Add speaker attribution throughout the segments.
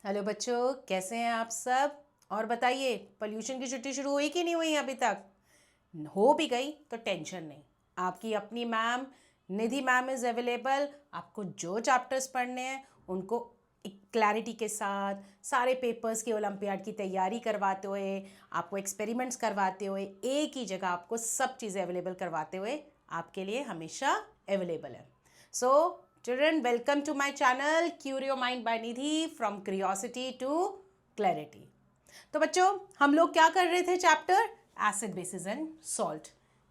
Speaker 1: Hello बच्चों, कैसे हैं आप सब। और बताइए, पोल्यूशन की छुट्टी शुरू हुई कि नहीं हुई अभी तक। हो भी गई तो टेंशन नहीं। आपकी अपनी ma'am Nidhi ma'am is available. आपको जो चैप्टर्स पढ़ने हैं उनको एक क्लैरिटी के साथ सारे पेपर्स की ओलंपियाड की तैयारी करवाते हुए, आपको एक्सपेरिमेंट्स करवाते हुए, एक ही जगह आपको सब चीज़ें अवेलेबल करवाते हुए आपके लिए हमेशा अवेलेबल है। सो children, welcome to my channel Curio Mind by Nidhi from curiosity to clarity। तो बच्चों, हम लोग क्या कर रहे थे chapter acid basis and salt,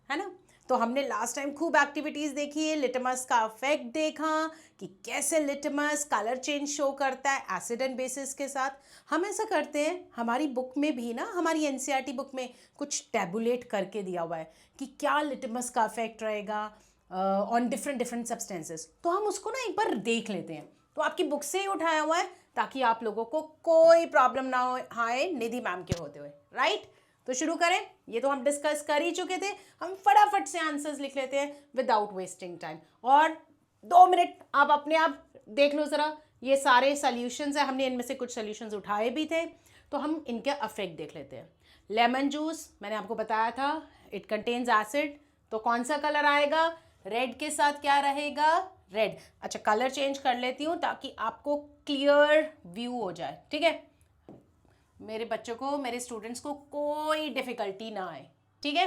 Speaker 1: है ना। तो हमने लास्ट टाइम खूब एक्टिविटीज देखी है, लिटमस का इफेक्ट देखा कि कैसे लिटमस कलर चेंज शो करता है एसिड एंड बेसिस के साथ। हम ऐसा करते हैं, हमारी बुक में भी ना, हमारी एनसीईआरटी बुक में कुछ टैबुलेट करके दिया हुआ है कि क्या लिटमस का इफेक्ट रहेगा ऑन डिफरेंट डिफरेंट सब्सटेंसेस। तो हम उसको ना एक बार देख लेते हैं। तो आपकी बुक से ही उठाया हुआ है ताकि आप लोगों को कोई प्रॉब्लम ना हो आए निधि मैम के होते हुए, राइट। तो शुरू करें। ये तो हम डिस्कस कर ही चुके थे, हम फटाफट से आंसर्स लिख लेते हैं विदाउट वेस्टिंग टाइम। और 2 मिनट आप अपने आप देख लो ज़रा, ये सारे सॉल्यूशंस हैं, हमने इनमें से कुछ सॉल्यूशंस उठाए भी थे, तो हम इनके अफेक्ट देख लेते हैं। लेमन जूस मैंने आपको बताया था, इट कंटेन्स एसिड, तो कौन सा कलर आएगा, रेड के साथ क्या रहेगा, रेड। अच्छा, कलर चेंज कर लेती हूँ ताकि आपको क्लियर व्यू हो जाए, ठीक है। मेरे बच्चों को, मेरे स्टूडेंट्स को कोई डिफिकल्टी ना आए, ठीक है।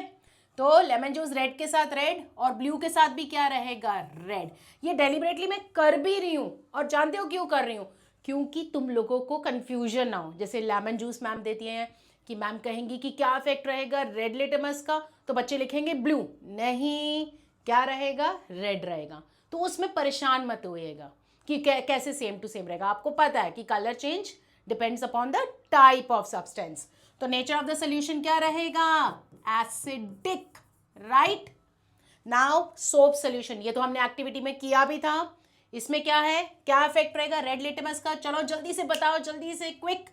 Speaker 1: तो लेमन जूस रेड के साथ रेड, और ब्लू के साथ भी क्या रहेगा, रेड। ये डेलिबरेटली मैं कर भी रही हूँ, और जानते हो क्यों कर रही हूँ, क्योंकि तुम लोगों को कंफ्यूजन ना हो। जैसे लेमन जूस मैम देती हैं कि मैम कहेंगी कि क्या इफेक्ट रहेगा रेड लिटमस का, तो बच्चे लिखेंगे ब्लू, नहीं, क्या रहेगा, रेड रहेगा। तो उसमें परेशान मत होइएगा कि कैसे सेम टू सेम रहेगा। आपको पता है कि colour change depends upon the type of substance. तो नेचर ऑफ द सोल्यूशन क्या रहेगा, acidic, right. Now soap solution, ये तो हमने एक्टिविटी में किया भी था। इसमें क्या है, क्या इफेक्ट रहेगा रेड लिटमस का, चलो जल्दी से बताओ, जल्दी से, quick.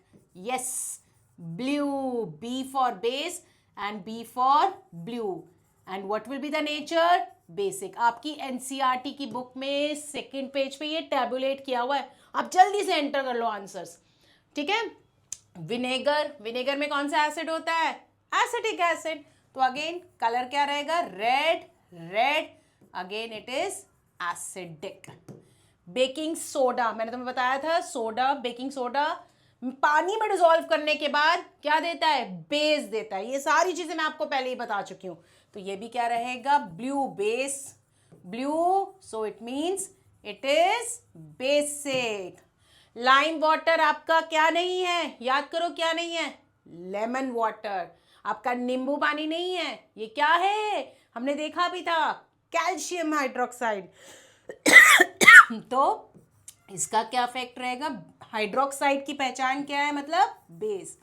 Speaker 1: Yes, blue, B for base and B for blue. And what will be the nature, basic. आपकी एनसीईआरटी की बुक में सेकंड पेज पे ये टैबुलेट किया हुआ है, आप जल्दी से एंटर कर लो आंसर्स, ठीक है। विनेगर, विनेगर में कौन सा एसिड होता है, एसिटिक एसिड। तो अगेन कलर क्या रहेगा, red, red, again it is acidic. Baking soda, मैंने तुम्हें बताया था, सोडा, बेकिंग सोडा पानी में डिसॉल्व करने के बाद क्या देता है, बेस देता है। ये सारी चीजें मैं आपको पहले ही बता चुकी हूं। तो ये भी क्या रहेगा, blue base, blue, so it means it is basic. Lime water आपका क्या नहीं है, याद करो क्या नहीं है, लेमन वाटर। आपका नींबू पानी नहीं है, ये क्या है, हमने देखा भी था, कैल्शियम हाइड्रोक्साइड। तो इसका क्या इफेक्ट रहेगा, हाइड्रोक्साइड की पहचान क्या है, मतलब बेस।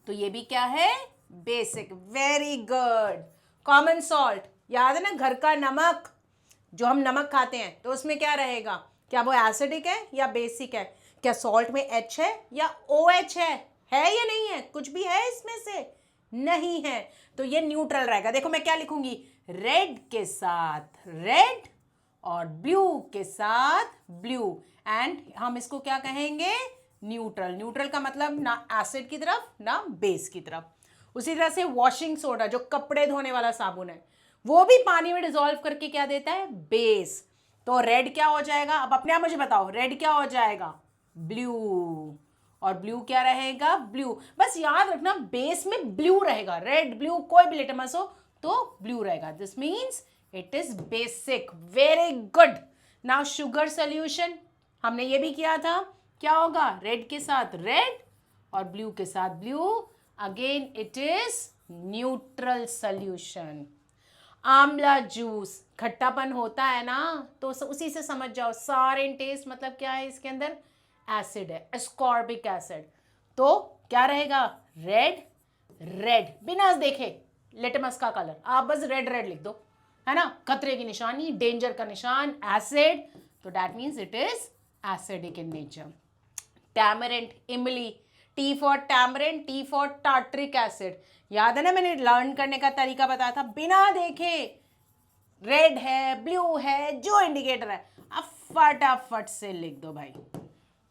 Speaker 1: तो ये भी क्या है, basic, very good. Common salt, याद है ना, घर का नमक, जो हम नमक खाते हैं, तो उसमें क्या रहेगा, क्या वो एसिडिक है या बेसिक है, क्या सॉल्ट में एच है या ओ एच है या नहीं है, कुछ भी है इसमें से, नहीं है। तो ये न्यूट्रल रहेगा। देखो मैं क्या लिखूंगी, रेड के साथ रेड और ब्लू के साथ ब्लू, एंड हम इसको क्या कहेंगे, न्यूट्रल। न्यूट्रल का मतलब ना एसिड की तरफ ना बेस की तरफ। उसी तरह से वॉशिंग सोडा, जो कपड़े धोने वाला साबुन है, वो भी पानी में डिसॉल्व करके क्या देता है, बेस। तो रेड क्या हो जाएगा, अब अपने आप मुझे बताओ, रेड क्या हो जाएगा, ब्लू, और ब्लू क्या रहेगा, ब्लू। बस याद रखना बेस में ब्लू रहेगा, रेड ब्लू कोई भी लिटमस हो तो ब्लू रहेगा। This means it is basic, very good. Now sugar solution, हमने ये भी किया था, क्या होगा, रेड के साथ रेड और ब्लू के साथ blue, again it is neutral solution. आंवला जूस, खट्टापन होता है ना, तो उसी से समझ जाओ, सार इन टेस्ट मतलब क्या है, इसके अंदर एसिड है, एस्कॉर्बिक एसिड। तो क्या रहेगा, रेड, रेड, बिना देखे लिटमस का कलर, आप बस रेड रेड लिख दो, है ना, खतरे की निशानी, डेंजर का निशान, एसिड, तो that means it is acidic in nature. Tamarind, इमली, T for tamarind, T for tartaric acid. याद है ना, मैंने लर्न करने का तरीका बताया था, बिना देखे रेड है, ब्लू है, जो इंडिकेटर है आप फटाफट से लिख दो भाई,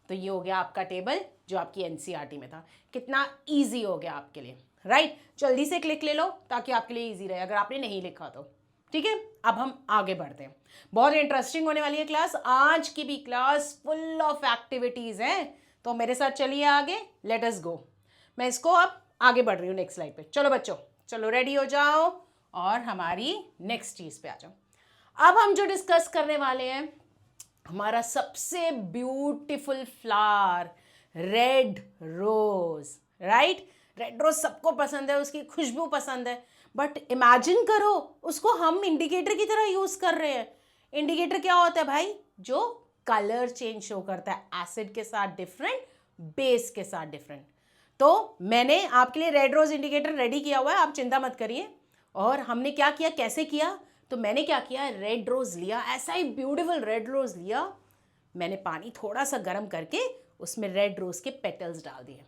Speaker 1: तो ये हो गया आपका टेबल जो आपकी एनसीईआरटी में था। कितना ईजी हो गया आपके लिए, राइट? जल्दी से क्लिक ले लो ताकि आपके लिए ईजी रहे अगर आपने नहीं लिखा तो। ठीक है, अब हम आगे बढ़ते हैं। बहुत इंटरेस्टिंग होने वाली है क्लास। आज की भी क्लास फुल ऑफ एक्टिविटीज है, तो मेरे साथ चलिए आगे, लेट अस गो। मैं इसको अब आगे बढ़ रही हूँ नेक्स्ट स्लाइड पे। चलो बच्चों, चलो रेडी हो जाओ और हमारी नेक्स्ट चीज पे आ जाओ। अब हम जो डिस्कस करने वाले हैं, हमारा सबसे beautiful flower, red rose, right? Red rose सबको पसंद है, उसकी खुशबू पसंद है, बट इमेजिन करो उसको हम इंडिकेटर की तरह यूज कर रहे हैं। इंडिकेटर क्या होता है भाई? जो कलर चेंज शो करता है, एसिड के साथ डिफरेंट, बेस के साथ डिफरेंट। तो मैंने आपके लिए रेड रोज इंडिकेटर रेडी किया हुआ है, आप चिंता मत करिए। और हमने क्या किया, कैसे किया? तो मैंने क्या किया, रेड रोज लिया, ऐसा ही ब्यूटीफुल रेड रोज लिया, मैंने पानी थोड़ा सा गर्म करके उसमें रेड रोज के पेटल्स डाल दिए।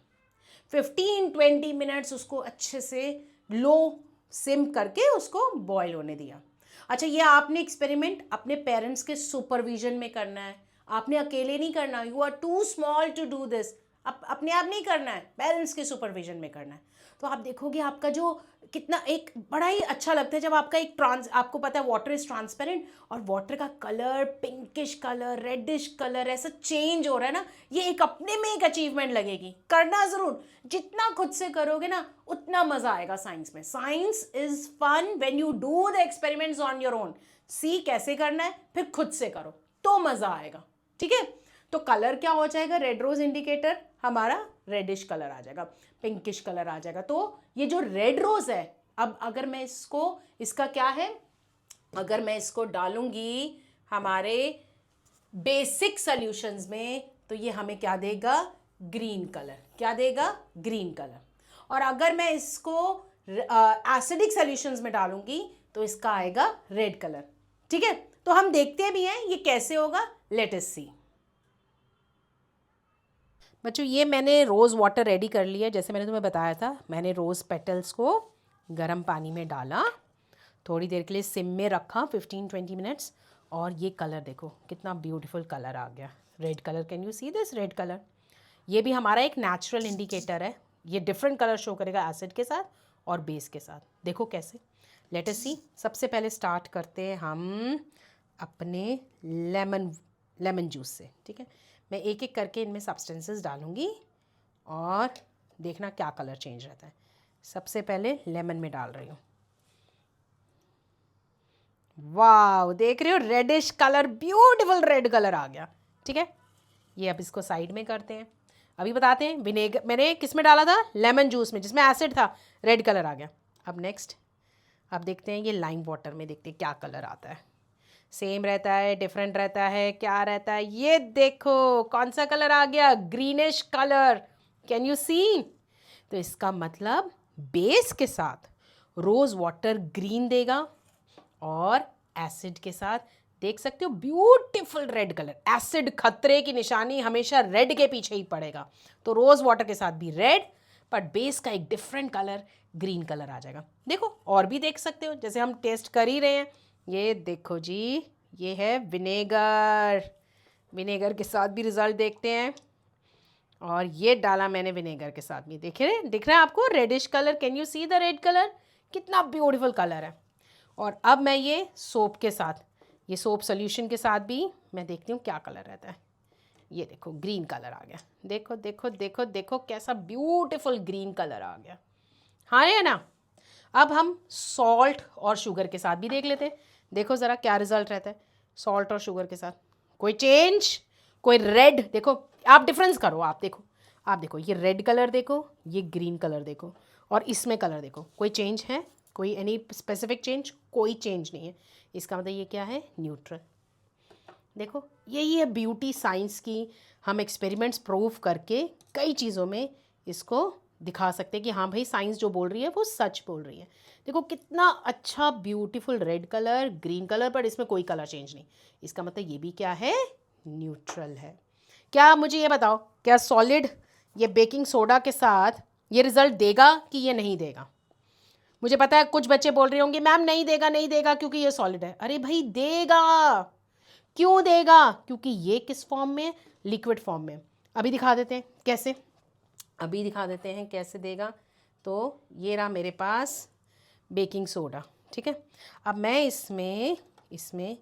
Speaker 1: 15-20 मिनट्स उसको अच्छे से लो सिम करके उसको बॉईल होने दिया। अच्छा, ये आपने एक्सपेरिमेंट अपने पेरेंट्स के सुपरविजन में करना है, आपने अकेले नहीं करना। You are too small to do this. अपने आप नहीं करना है, पेरेंट्स के सुपरविजन में करना है। तो आप देखोगे आपका जो कितना एक बड़ा ही अच्छा लगता है जब आपका एक आपको पता है वाटर इज ट्रांसपेरेंट और वाटर का colour pinkish colour, reddish colour ऐसा चेंज हो रहा है ना, ये एक अपने में एक अचीवमेंट लगेगी। करना जरूर, जितना खुद से करोगे ना उतना मजा आएगा साइंस में। Science is fun when you do the experiments on your own. See कैसे करना है, फिर खुद से करो तो मजा आएगा। ठीक है, तो कलर क्या हो जाएगा, रेड रोज इंडिकेटर हमारा रेडिश कलर आ जाएगा, पिंकिश कलर आ जाएगा। तो ये जो रेड रोज है, अब अगर मैं इसको, इसका क्या है, अगर मैं इसको डालूंगी हमारे बेसिक सॉल्यूशंस में तो ये हमें क्या देगा, ग्रीन कलर। क्या देगा, ग्रीन कलर। और अगर मैं इसको एसिडिक सॉल्यूशंस में डालूंगी तो इसका आएगा रेड कलर। ठीक है, तो हम देखते भी हैं ये कैसे होगा, लेट अस सी। बच्चों, ये मैंने रोज़ वाटर रेडी कर लिया। जैसे मैंने तुम्हें बताया था, मैंने रोज़ पेटल्स को गर्म पानी में डाला, थोड़ी देर के लिए सिम में रखा 15-20 मिनट्स, और ये कलर देखो कितना ब्यूटीफुल कलर आ गया, red colour. Can you see this red colour? ये भी हमारा एक नेचुरल इंडिकेटर है, ये डिफरेंट कलर शो करेगा एसिड के साथ और बेस के साथ। देखो कैसे, लेट अस सी। सबसे पहले स्टार्ट करते हैं हम अपने लेमन जूस से। ठीक है, मैं एक एक करके इनमें सब्सटेंसेस डालूंगी और देखना क्या कलर चेंज रहता है। सबसे पहले लेमन में डाल रही हूँ। वाव, देख रहे हो reddish colour, beautiful red colour आ गया। ठीक है, ये अब इसको साइड में करते हैं। अभी बताते हैं, विनेगर मैंने किस में डाला था, लेमन जूस में, जिसमें एसिड था, रेड कलर आ गया। अब नेक्स्ट, अब देखते हैं ये लाइम वाटर में, देखते हैं क्या कलर आता है। सेम रहता है, डिफरेंट रहता है, क्या रहता है, ये देखो कौन सा कलर आ गया, ग्रीनिश कलर। कैन यू सी? तो इसका मतलब बेस के साथ रोज वाटर ग्रीन देगा और एसिड के साथ देख सकते हो ब्यूटीफुल रेड कलर। एसिड खतरे की निशानी, हमेशा रेड के पीछे ही पड़ेगा। तो रोज वाटर के साथ भी रेड, बट बेस का एक डिफरेंट कलर ग्रीन कलर आ जाएगा। देखो और भी देख सकते हो, जैसे हम टेस्ट कर ही रहे हैं। ये देखो जी, ये है विनेगर। विनेगर के साथ भी रिजल्ट देखते हैं, और ये डाला मैंने विनेगर के साथ भी। दिख रहा है आपको reddish colour? Can you see the red colour? कितना ब्यूटीफुल कलर है। और अब मैं ये सोप के साथ, ये सोप सोल्यूशन के साथ भी मैं देखती हूँ क्या कलर रहता है। ये देखो ग्रीन कलर आ गया। देखो देखो देखो देखो कैसा ब्यूटीफुल ग्रीन कलर आ गया। हाँ है ना? अब हम सॉल्ट और शुगर के साथ भी देख लेते हैं। देखो ज़रा क्या रिजल्ट रहता है सॉल्ट और शुगर के साथ। कोई चेंज, कोई रेड? देखो आप डिफरेंस करो, आप देखो ये रेड कलर देखो, ये ग्रीन कलर देखो, और इसमें कलर देखो। कोई चेंज है? कोई एनी स्पेसिफिक चेंज? कोई चेंज नहीं है। इसका मतलब ये क्या है, न्यूट्रल। देखो यही है ब्यूटी साइंस की। हम एक्सपेरिमेंट्स प्रूव करके कई चीज़ों में इसको दिखा सकते हैं कि हाँ भाई साइंस जो बोल रही है वो सच बोल रही है। देखो कितना अच्छा beautiful red colour, green colour, पर इसमें कोई कलर चेंज नहीं। इसका मतलब ये भी क्या है, न्यूट्रल है। क्या मुझे ये बताओ, क्या सॉलिड ये बेकिंग सोडा के साथ ये रिजल्ट देगा कि ये नहीं देगा? मुझे पता है कुछ बच्चे बोल रहे होंगे मैम नहीं देगा, नहीं देगा क्योंकि ये सॉलिड है। अरे भाई देगा। क्यों देगा? क्योंकि ये किस फॉर्म में, लिक्विड फॉर्म में। अभी दिखा देते हैं कैसे, अभी दिखा देते हैं कैसे देगा। तो ये रहा मेरे पास बेकिंग सोडा, ठीक है। अब मैं इसमें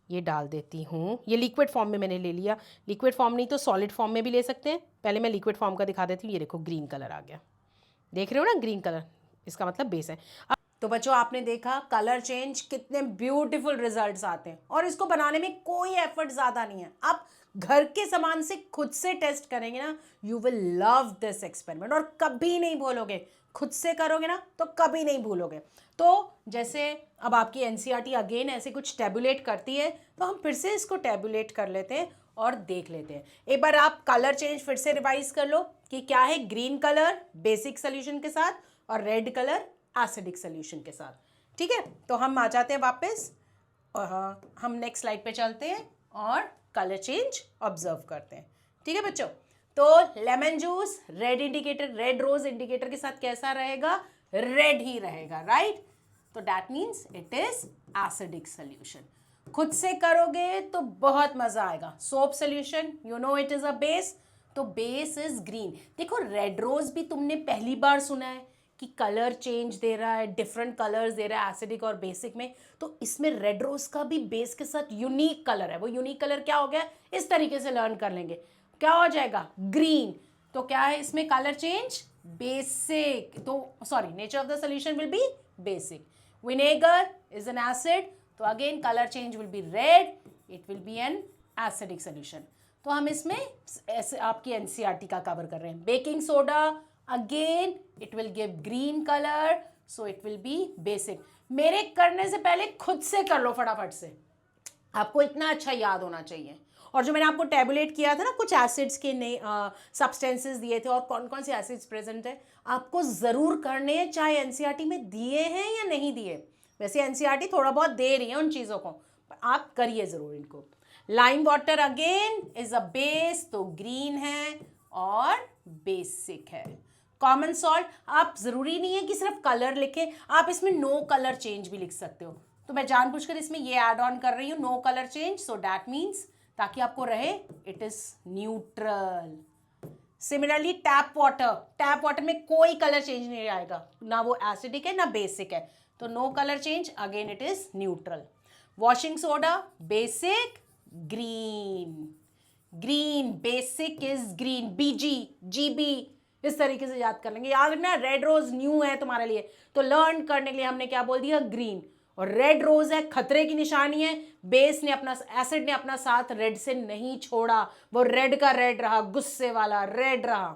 Speaker 1: ये डाल देती हूँ। ये लिक्विड फॉर्म में मैंने ले लिया, लिक्विड फॉर्म नहीं तो सॉलिड फॉर्म में भी ले सकते हैं। पहले मैं लिक्विड फॉर्म का दिखा देती हूँ। ये देखो ग्रीन कलर आ गया, देख रहे हो ना, ग्रीन कलर, इसका मतलब बेस है। तो बच्चों आपने देखा कलर चेंज, कितने ब्यूटीफुल रिजल्ट्स आते हैं और इसको बनाने में कोई एफर्ट ज़्यादा नहीं है। आप घर के सामान से खुद से टेस्ट करेंगे ना, you will love this experiment और कभी नहीं भूलोगे। खुद से करोगे ना तो कभी नहीं भूलोगे। तो जैसे अब आपकी एनसीईआरटी अगेन ऐसे कुछ टैबुलेट करती है, तो हम फिर से इसको टैबुलेट कर लेते हैं और देख लेते हैं। एक बार आप कलर चेंज फिर से रिवाइज कर लो कि क्या है। ग्रीन कलर बेसिक सोल्यूशन के साथ और रेड कलर एसिडिक सोल्यूशन के साथ, ठीक है। तो हम आ जाते हैं वापस और हम नेक्स्ट स्लाइड पे चलते हैं और कलर चेंज ऑब्जर्व करते हैं, ठीक है बच्चों। तो lemon juice red indicator, red rose indicator के साथ कैसा रहेगा, रेड ही रहेगा, राइट। तो that means it is acidic solution. खुद से करोगे तो बहुत मजा आएगा। Soap solution you know it is a base, तो बेस इज ग्रीन। देखो रेड रोज भी तुमने पहली बार सुना है कि कलर चेंज दे रहा है, डिफरेंट कलर्स दे रहा है एसिडिक और बेसिक में। तो इसमें रेड रोज का भी बेस के साथ यूनिक कलर है। वो यूनिक कलर क्या हो गया, इस तरीके से लर्न कर लेंगे, क्या हो जाएगा, ग्रीन। तो क्या है इसमें कलर चेंज, बेसिक। तो sorry, nature of the solution will be basic. Vinegar is an acid, तो again colour change will be red, it will be an acidic solution. तो हम इसमें आपकी एनसीईआरटी का कवर कर रहे हैं। Baking soda again it will give green colour, so it will be basic. मेरे करने से पहले खुद से कर लो फटाफट से, आपको इतना अच्छा याद होना चाहिए। और जो मैंने आपको टैबुलेट किया था ना, कुछ एसिड्स के नए सब्सटेंसेस दिए थे और कौन कौन से एसिड्स प्रेजेंट है, आपको ज़रूर करने हैं, चाहे एनसीईआरटी में दिए हैं या नहीं दिए। वैसे एनसीईआरटी थोड़ा बहुत दे रही है उन चीज़ों को, पर आप करिए ज़रूर इनको। Lime water again is a base, तो ग्रीन है और बेसिक है। कॉमन सॉल्ट, आप ज़रूरी नहीं है कि सिर्फ कलर लिखें, आप इसमें नो कलर चेंज भी लिख सकते हो। तो मैं जानबूझकर इसमें ये ऐड ऑन कर रही हूँ, no colour change, so that means ताकि आपको रहे it is neutral. Similarly tap water में कोई कलर चेंज नहीं आएगा, ना वो एसिडिक है ना बेसिक है, तो no colour change, again it is neutral. Washing soda basic green, green basic is green, बीजी जीबी, इस तरीके से याद कर लेंगे। याद रखना रेड रोज न्यू है तुम्हारे लिए, तो लर्न करने के लिए हमने क्या बोल दिया, ग्रीन। और रेड रोज है, खतरे की निशानी है, बेस ने अपना, एसिड ने अपना साथ रेड से नहीं छोड़ा, वो रेड का रेड रहा, गुस्से वाला रेड रहा,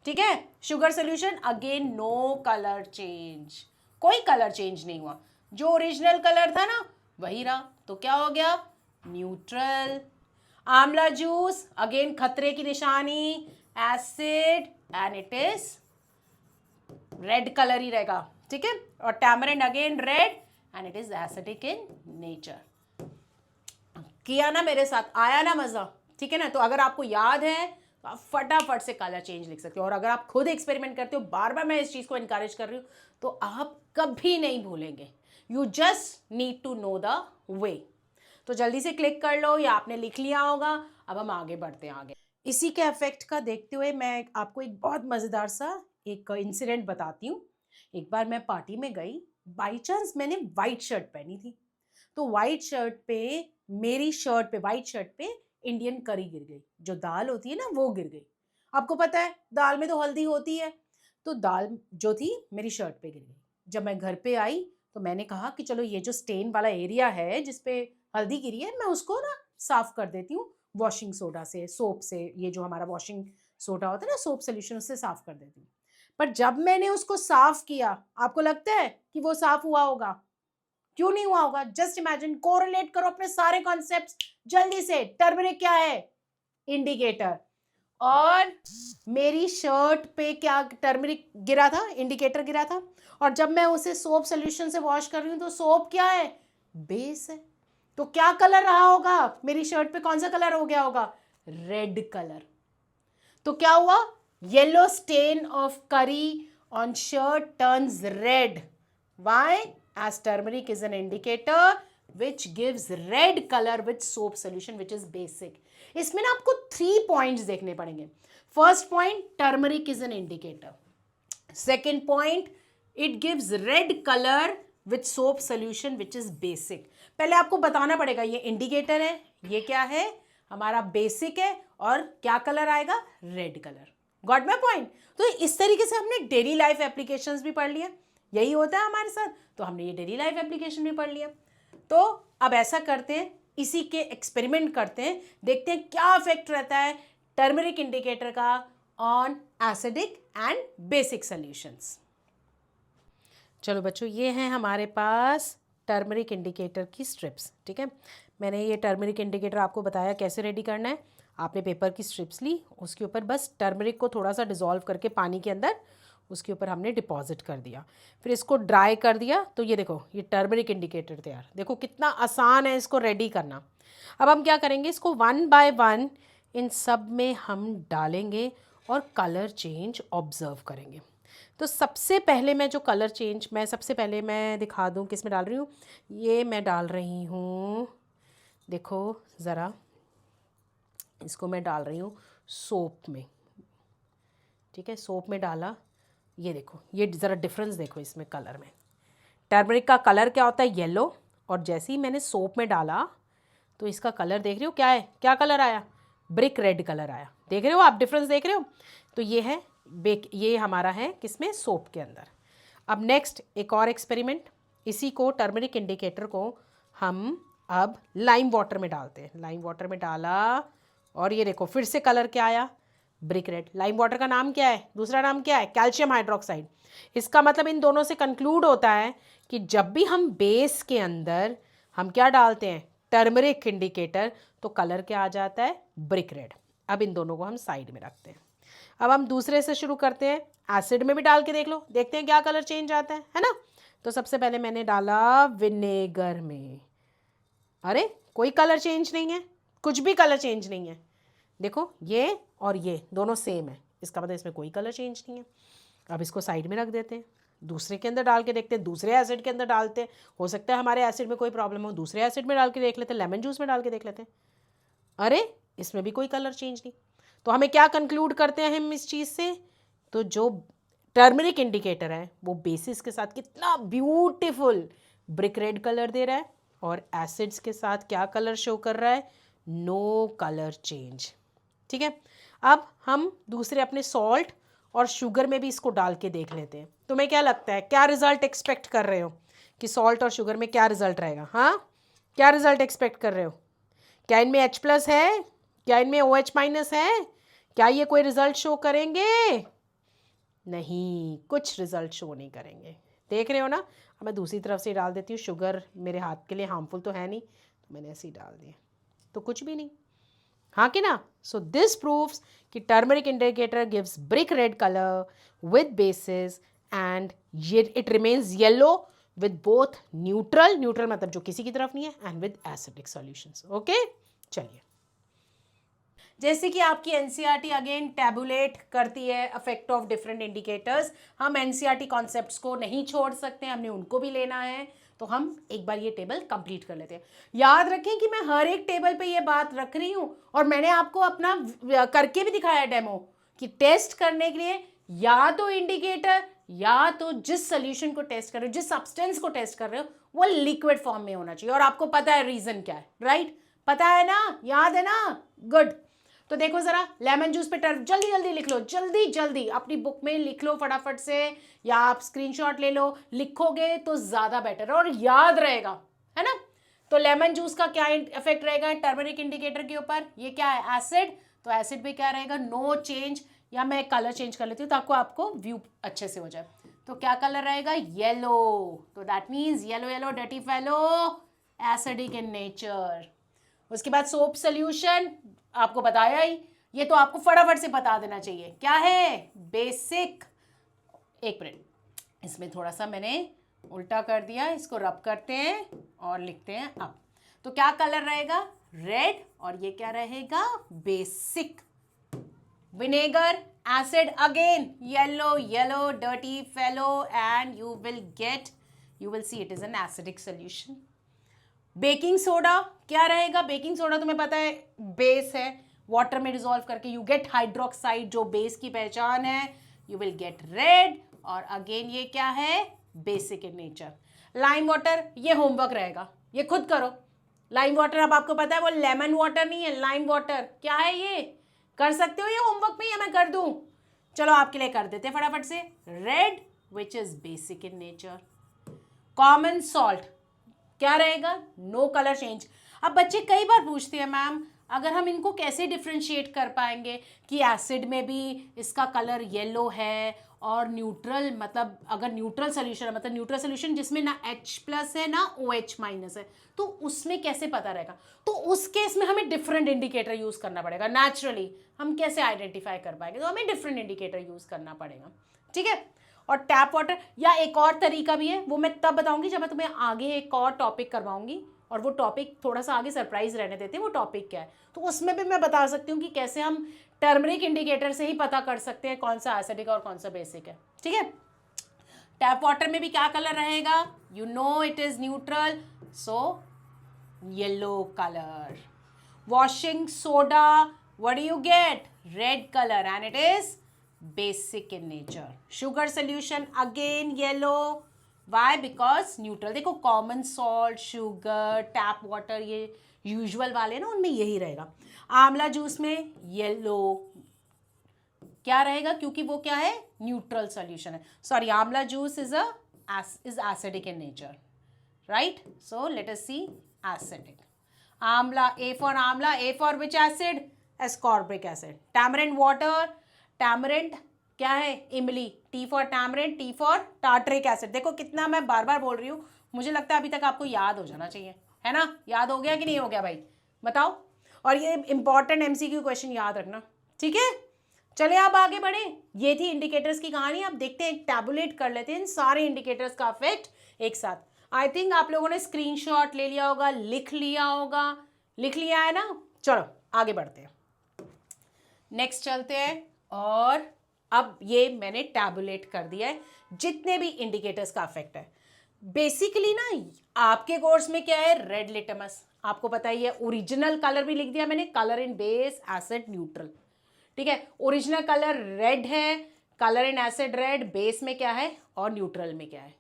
Speaker 1: ठीक है। Sugar solution again no colour change, कोई कलर चेंज नहीं हुआ, जो ओरिजिनल कलर था ना वही रहा, तो क्या हो गया, न्यूट्रल। आंवला जूस अगेन खतरे की निशानी, acid, and it is red colour ही रहेगा, ठीक है। और tamarind again red and it is acidic in nature. किया ना मेरे साथ, आया ना मजा, ठीक है ना। तो अगर आपको याद है तो आप फटाफट से कलर चेंज लिख सकते हो। और अगर आप खुद एक्सपेरिमेंट करते हो, बार बार मैं इस चीज को इनकरेज कर रही हूँ, तो आप कभी नहीं भूलेंगे। You just need to know the way. तो जल्दी से क्लिक कर लो, या आपने लिख लिया होगा। अब हम आगे बढ़ते हैं। आगे इसी के इफेक्ट का देखते हुए मैं आपको एक बहुत मजेदार सा एक इंसिडेंट बताती हूँ। एक बार मैं पार्टी में गई, बाई चांस मैंने वाइट शर्ट पहनी थी, तो वाइट शर्ट पे, मेरी शर्ट पे, वाइट शर्ट पे इंडियन करी गिर गई, जो दाल होती है ना वो गिर गई। आपको पता है दाल में तो हल्दी होती है, तो दाल जो थी मेरी शर्ट पे गिर गई। जब मैं घर पे आई तो मैंने कहा कि चलो ये जो स्टेन वाला एरिया है जिसपे हल्दी गिरी है, मैं उसको ना साफ कर देती हूँ वॉशिंग सोडा से, सोप से, ये जो हमारा वॉशिंग सोडा होता है ना, सोप सोल्यूशन, उससे साफ कर देती हूँ। पर जब मैंने उसको साफ किया, आपको लगता है कि वो साफ हुआ होगा? क्यों नहीं हुआ होगा? जस्ट इमेजिन, कोरिलेट करो अपने सारे कॉन्सेप्ट्स जल्दी से। टर्मरिक क्या है? इंडिकेटर। और मेरी शर्ट पे क्या टर्मरिक गिरा था, इंडिकेटर गिरा था। और जब मैं उसे सोप सोल्यूशन से वॉश कर रही हूँ, तो सोप क्या है? बेस है। तो क्या कलर रहा होगा मेरी शर्ट पे? कौन सा कलर हो गया होगा? Red colour. तो क्या हुआ? येलो स्टेन ऑफ करी on shirt turns red. Why? As turmeric is an indicator, which gives red colour with soap solution which is basic. इसमें ना आपको 3 पॉइंट्स देखने पड़ेंगे। First point, turmeric is an indicator. Second point, it gives red colour with soap solution which is basic. पहले आपको बताना पड़ेगा ये इंडिकेटर है, ये क्या है, हमारा बेसिक है, और क्या कलर आएगा, red colour. Got my point? तो इस तरीके से हमने डेली लाइफ एप्लीकेशंस भी पढ़ लिया, यही होता है हमारे साथ, तो हमने ये डेली लाइफ एप्लीकेशन भी पढ़ लिया। तो अब ऐसा करते हैं, इसी के एक्सपेरिमेंट करते हैं, देखते हैं क्या इफेक्ट रहता है टर्मरिक इंडिकेटर का on acidic and basic solutions. चलो बच्चों, ये हैं हमारे पास टर्मरिक इंडिकेटर की स्ट्रिप्स। ठीक है, मैंने ये टर्मरिक इंडिकेटर आपको बताया कैसे रेडी करना है। आपने पेपर की स्ट्रिप्स ली, उसके ऊपर बस टर्मरिक को थोड़ा सा डिज़ोल्व करके पानी के अंदर उसके ऊपर हमने डिपॉजिट कर दिया, फिर इसको ड्राई कर दिया। तो ये देखो, ये टर्मरिक इंडिकेटर तैयार। देखो कितना आसान है इसको रेडी करना। अब हम क्या करेंगे, इसको 1 बाय 1 इन सब में हम डालेंगे और कलर चेंज ऑब्जर्व करेंगे। तो सबसे पहले मैं जो कलर चेंज सबसे पहले मैं दिखा दूँ किस में डाल रही हूँ। ये मैं डाल रही हूँ, देखो ज़रा, इसको मैं डाल रही हूँ सोप में। ठीक है, सोप में डाला, ये देखो, ये ज़रा डिफरेंस देखो इसमें कलर में। टर्मरिक का कलर क्या होता है, येलो, और जैसे ही मैंने सोप में डाला तो इसका कलर देख रहे हो क्या है, क्या कलर आया, ब्रिक रेड कलर आया। देख रहे हो आप, डिफरेंस देख रहे हो? तो ये है ये हमारा है किसमें, सोप के अंदर। अब नेक्स्ट एक और एक्सपेरिमेंट, इसी को टर्मरिक इंडिकेटर को हम अब लाइम वाटर में डालते हैं। लाइम वाटर में डाला और ये देखो फिर से कलर क्या आया, ब्रिक रेड। लाइम वाटर का नाम क्या है, दूसरा नाम क्या है, कैल्शियम हाइड्रोक्साइड। इसका मतलब इन दोनों से कंक्लूड होता है कि जब भी हम बेस के अंदर हम क्या डालते हैं, टर्मरिक इंडिकेटर, तो कलर क्या आ जाता है, ब्रिक रेड। अब इन दोनों को हम साइड में रखते हैं। अब हम दूसरे से शुरू करते हैं, एसिड में भी डाल के देख लो, देखते हैं क्या कलर चेंज आता है ना। तो सबसे पहले मैंने डाला विनेगर में, अरे कोई कलर चेंज नहीं है, कुछ भी कलर चेंज नहीं है। देखो ये और ये दोनों सेम है, इसका मतलब इसमें कोई कलर चेंज नहीं है। अब इसको साइड में रख देते हैं, दूसरे के अंदर डाल के देखते हैं, दूसरे एसिड के अंदर डालते हैं। हो सकता है हमारे एसिड में कोई प्रॉब्लम हो, दूसरे एसिड में डाल के देख लेते हैं, लेमन जूस में डाल के देख लेते हैं, अरे इसमें भी कोई कलर चेंज नहीं। तो हमें क्या कंक्लूड करते हैं हम इस चीज़ से, तो जो टर्मरिक इंडिकेटर है वो बेसिस के साथ कितना ब्यूटीफुल ब्रिक रेड कलर दे रहा है, और एसिड्स के साथ क्या कलर शो कर रहा है, नो कलर चेंज। ठीक है, अब हम दूसरे अपने सॉल्ट और शुगर में भी इसको डाल के देख लेते हैं। तुम्हें क्या लगता है, क्या रिजल्ट एक्सपेक्ट कर रहे हो कि सॉल्ट और शुगर में क्या रिजल्ट रहेगा? हाँ, क्या रिजल्ट एक्सपेक्ट कर रहे हो? क्या इनमें H+ है, क्या इनमें OH- है, क्या ये कोई रिजल्ट शो करेंगे? नहीं, कुछ रिजल्ट शो नहीं करेंगे। देख रहे हो ना। अब मैं दूसरी तरफ से डाल देती हूँ, शुगर मेरे हाथ के लिए हार्मफुल तो है नहीं, तो मैंने ऐसे ही डाल दिया, तो कुछ भी नहीं, हाँ कि ना। सो दिस प्रूव्स कि turmeric indicator gives brick red colour with basis and it remains yellow with both neutral मतलब जो किसी की तरफ नहीं है, and with acidic solutions. Okay, चलिए, जैसे कि आपकी एनसीईआरटी अगेन टैबुलेट करती है इफेक्ट ऑफ डिफरेंट इंडिकेटर्स, हम एनसीईआरटी कॉन्सेप्ट्स को नहीं छोड़ सकते, हमने उनको भी लेना है, तो हम एक बार ये टेबल कंप्लीट कर लेते हैं। याद रखें कि मैं हर एक टेबल पे ये बात रख रही हूँ, और मैंने आपको अपना करके भी दिखाया डेमो कि टेस्ट करने के लिए या तो इंडिकेटर या तो जिस सोल्यूशन को टेस्ट कर रहे हो, जिस सब्सटेंस को टेस्ट कर रहे हो, वो लिक्विड फॉर्म में होना चाहिए। और आपको पता है रीजन क्या है, राइट? पता है ना, याद है ना, गुड। तो देखो जरा, लेमन जूस पे टर्फ जल्दी जल्दी लिख लो, जल्दी जल्दी अपनी बुक में लिख लो फटाफट से, या आप स्क्रीनशॉट ले लो, लिखोगे तो ज्यादा बेटर और याद रहेगा, है ना। तो लेमन जूस का क्या इफेक्ट रहेगा टर्मरिक इंडिकेटर के ऊपर, ये क्या है, एसिड, तो एसिड पे क्या रहेगा, नो चेंज, या मैं कलर चेंज कर लेती हूँ ताकि आपको व्यू अच्छे से हो जाए। तो क्या कलर रहेगा, येलो, तो that means yellow yellow dirty fellow, acidic in nature. उसके बाद सोप सोल्यूशन आपको बताया ही, ये तो आपको फटाफट से बता देना चाहिए, क्या है, बेसिक। एक मिनट, इसमें थोड़ा सा मैंने उल्टा कर दिया, इसको रब करते हैं और लिखते हैं अब। तो क्या कलर रहेगा, रेड, और ये क्या रहेगा, basic. Vinegar, acid, again yellow yellow dirty fellow, and you will see it is an acidic solution. Baking soda क्या रहेगा? बेकिंग सोडा तुम्हें पता है बेस है, वाटर में डिसॉल्व करके यू गेट हाइड्रोक्साइड, जो बेस की पहचान है, यू विल गेट रेड। और अगेन ये क्या है? Basic in nature. Lime water, ये होमवर्क रहेगा, ये खुद करो। लाइम वाटर अब आपको पता है वो लेमन वाटर नहीं है, लाइम वाटर क्या है ये? कर सकते हो ये होमवर्क में, या मैं कर दूं? चलो आपके लिए कर देते हैं फटाफट से। Red which is basic in nature. Common salt क्या रहेगा? No colour change. अब बच्चे कई बार पूछते हैं मैम अगर हम इनको कैसे डिफ्रेंशिएट कर पाएंगे कि एसिड में भी इसका कलर येलो है और न्यूट्रल, मतलब अगर न्यूट्रल सोल्यूशन है, मतलब न्यूट्रल सोल्यूशन जिसमें ना H+ है ना OH- है, तो उसमें कैसे पता रहेगा? तो उस केस में हमें डिफरेंट इंडिकेटर यूज करना पड़ेगा। नेचुरली हम कैसे आइडेंटिफाई कर पाएंगे? तो हमें डिफरेंट इंडिकेटर यूज करना पड़ेगा, ठीक है। और टैप वाटर, या एक और तरीका भी है, वो मैं तब बताऊंगी जब मैं तुम्हें आगे एक और टॉपिक करवाऊंगी, और वो टॉपिक थोड़ा सा आगे सरप्राइज रहने देते हैं, वो टॉपिक क्या है, तो उसमें भी मैं बता सकती हूँ कि कैसे हम टर्मरिक इंडिकेटर से ही पता कर सकते हैं कौन सा एसिडिक और कौन सा बेसिक है, ठीक है। टैप वाटर में भी क्या कलर रहेगा? You know it is neutral, so yellow colour. Washing soda, what do you get? Red colour, and it is basic in nature. Sugar solution again yellow, why? Because neutral. देखो common salt, sugar, tap water, ये usual वाले ना, उनमें यही रहेगा। आंवला juice में yellow क्या रहेगा? क्योंकि वो क्या है? न्यूट्रल सॉल्यूशन है। Sorry, amla juice is acidic in nature, right? So let us see acidic. Amla, A for आंवला, A for which acid? Ascorbic acid. Tamarind water, tamarind क्या है? इमली। T for tamarind, T for tartaric acid. देखो कितना मैं बार बार बोल रही हूँ, मुझे लगता है अभी तक आपको याद हो जाना चाहिए, है ना? याद हो गया कि नहीं हो गया भाई? बताओ। और ये इंपॉर्टेंट MCQ क्वेश्चन याद रखना, ठीक है। चले आप आगे बढ़े। ये थी इंडिकेटर्स की कहानी। अब देखते हैं, टैबुलेट कर लेते हैं इन सारे इंडिकेटर्स का इफेक्ट एक साथ। आई थिंक आप लोगों ने स्क्रीनशॉट ले लिया होगा, लिख लिया होगा, लिख लिया है ना? चलो आगे बढ़ते हैं, नेक्स्ट चलते हैं। और अब ये मैंने टैबुलेट कर दिया है जितने भी इंडिकेटर्स का इफेक्ट है। बेसिकली ना आपके कोर्स में क्या है? रेड लिटमस, आपको पता ही है। ओरिजिनल कलर भी लिख दिया मैंने, कलर इन बेस, एसिड, न्यूट्रल, ठीक है। ओरिजिनल कलर रेड है, colour in acid red, base में क्या है और न्यूट्रल में क्या है।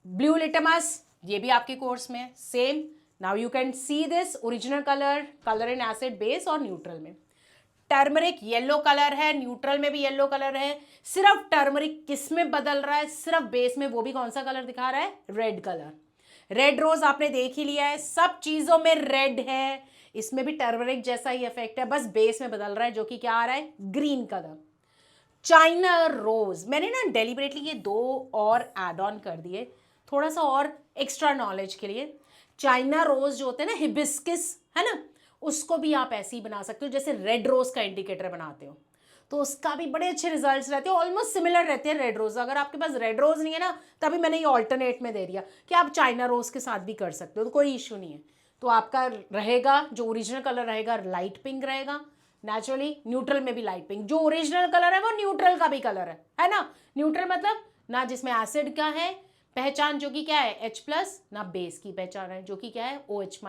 Speaker 1: ब्लू लिटमस, ये भी आपके कोर्स में है, same. Now you can see this original colour, colour in acid, base और न्यूट्रल में। टर्मरिक येलो कलर है, न्यूट्रल में भी येलो कलर है। सिर्फ टर्मरिक किस में बदल रहा है? सिर्फ बेस में, वो भी कौन सा कलर दिखा रहा है? Red colour. रेड रोज आपने देख ही लिया है, सब चीजों में रेड है, इसमें भी टर्मरिक जैसा ही इफेक्ट है, बस बेस में बदल रहा है, जो कि क्या आ रहा है? Green colour. चाइना रोज, मैंने ना डेलिबरेटली ये दो और एड ऑन कर दिए थोड़ा सा और एक्स्ट्रा नॉलेज के लिए। चाइना रोज जो होते हैं ना, हिबिस्किस है ना, उसको भी आप ऐसे ही बना सकते हो जैसे रेड रोज का इंडिकेटर बनाते हो, तो उसका भी बड़े अच्छे रिजल्ट्स रहते हैं, ऑलमोस्ट सिमिलर रहते हैं रेड रोज। अगर आपके पास रेड रोज नहीं है ना, तभी मैंने ये ऑल्टरनेट में दे दिया कि आप चाइना रोज के साथ भी कर सकते हो, तो कोई इशू नहीं है। तो आपका रहेगा जो ओरिजिनल कलर रहेगा लाइट पिंक रहेगा, नेचुरली न्यूट्रल में भी लाइट पिंक। जो ओरिजिनल कलर है वो न्यूट्रल का भी कलर है ना? न्यूट्रल मतलब ना जिसमें एसिड का है पहचान, जो कि क्या है H+, ना बेस की पहचान है, जो कि क्या है OH-।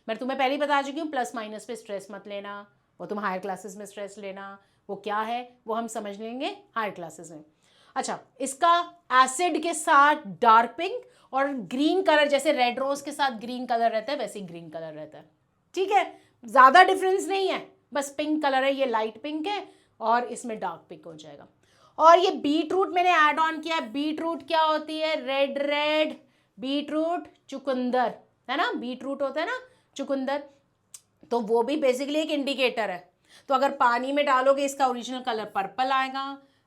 Speaker 1: मैं तुम्हें पहले ही बता चुकी हूँ, प्लस माइनस पे स्ट्रेस मत लेना, वो तुम हायर क्लासेस में स्ट्रेस लेना, वो क्या है वो हम समझ लेंगे हायर क्लासेस में। अच्छा, इसका एसिड के साथ डार्क पिंक और ग्रीन कलर, जैसे रेड रोज के साथ ग्रीन कलर रहता है वैसे ग्रीन कलर रहता है, ठीक है। ज़्यादा डिफरेंस नहीं है, बस पिंक कलर है, ये लाइट पिंक है और इसमें डार्क पिंक हो जाएगा। और ये बीट रूट मैंने ऐड ऑन किया है। बीट रूट क्या होती है? रेड रेड बीट रूट, चुकंदर है ना, बीट रूट होता है ना चुकंदर, तो वो भी बेसिकली एक इंडिकेटर है। तो अगर पानी में डालोगे इसका ओरिजिनल कलर पर्पल आएगा।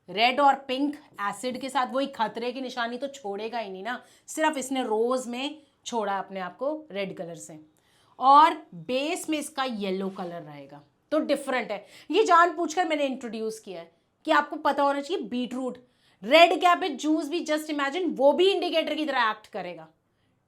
Speaker 1: रेड और पिंक एसिड के साथ वही खतरे की निशानी तो छोड़ेगा ही नहीं ना, सिर्फ इसने रोज में छोड़ा अपने आप को रेड कलर से, और बेस में इसका येलो कलर रहेगा, तो डिफरेंट है। ये जान पूछकर मैंने इंट्रोड्यूस किया है कि आपको पता होना चाहिए। बीट रूट रेड कैपेट जूस भी जस्ट इमेजिन वो भी इंडिकेटर की तरह एक्ट करेगा,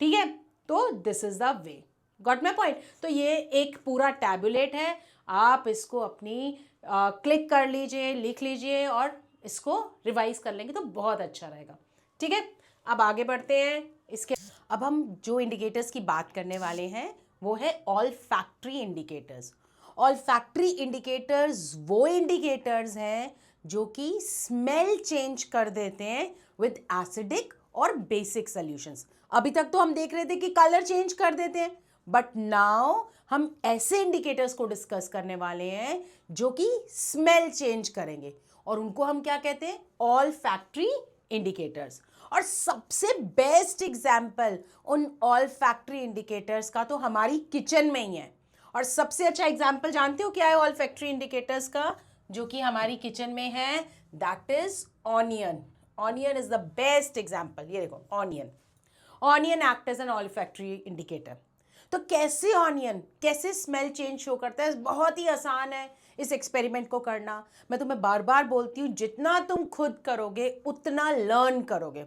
Speaker 1: ठीक है। तो this is the way, got my point. तो ये एक पूरा टैबुलेट है, आप इसको अपनी क्लिक कर लीजिए, लिख लीजिए और इसको रिवाइज कर लेंगे तो बहुत अच्छा रहेगा, ठीक है। अब आगे बढ़ते हैं इसके। अब हम जो इंडिकेटर्स की बात करने वाले हैं वो है all factory indicators. All factory indicators वो इंडिकेटर्स हैं जो कि स्मेल चेंज कर देते हैं विद एसिडिक और बेसिक सॉल्यूशंस। अभी तक तो हम देख रहे थे कि कलर चेंज कर देते हैं, बट नाउ हम ऐसे इंडिकेटर्स को डिस्कस करने वाले हैं जो कि स्मेल चेंज करेंगे, और उनको हम क्या कहते हैं? All factory indicators. और सबसे बेस्ट एग्जाम्पल उन ऑल फैक्ट्री इंडिकेटर्स का तो हमारी किचन में ही है। और सबसे अच्छा एग्जाम्पल जानते हो क्या है ऑल फैक्ट्री इंडिकेटर्स का, जो कि हमारी किचन में है? That is onion. Onion is the best example. ये देखो onion, onion act as an olfactory indicator. तो कैसे ऑनियन, कैसे स्मेल चेंज शो करता है? बहुत ही आसान है इस एक्सपेरिमेंट को करना। मैं तुम्हें बार बार बोलती हूँ, जितना तुम खुद करोगे उतना लर्न करोगे।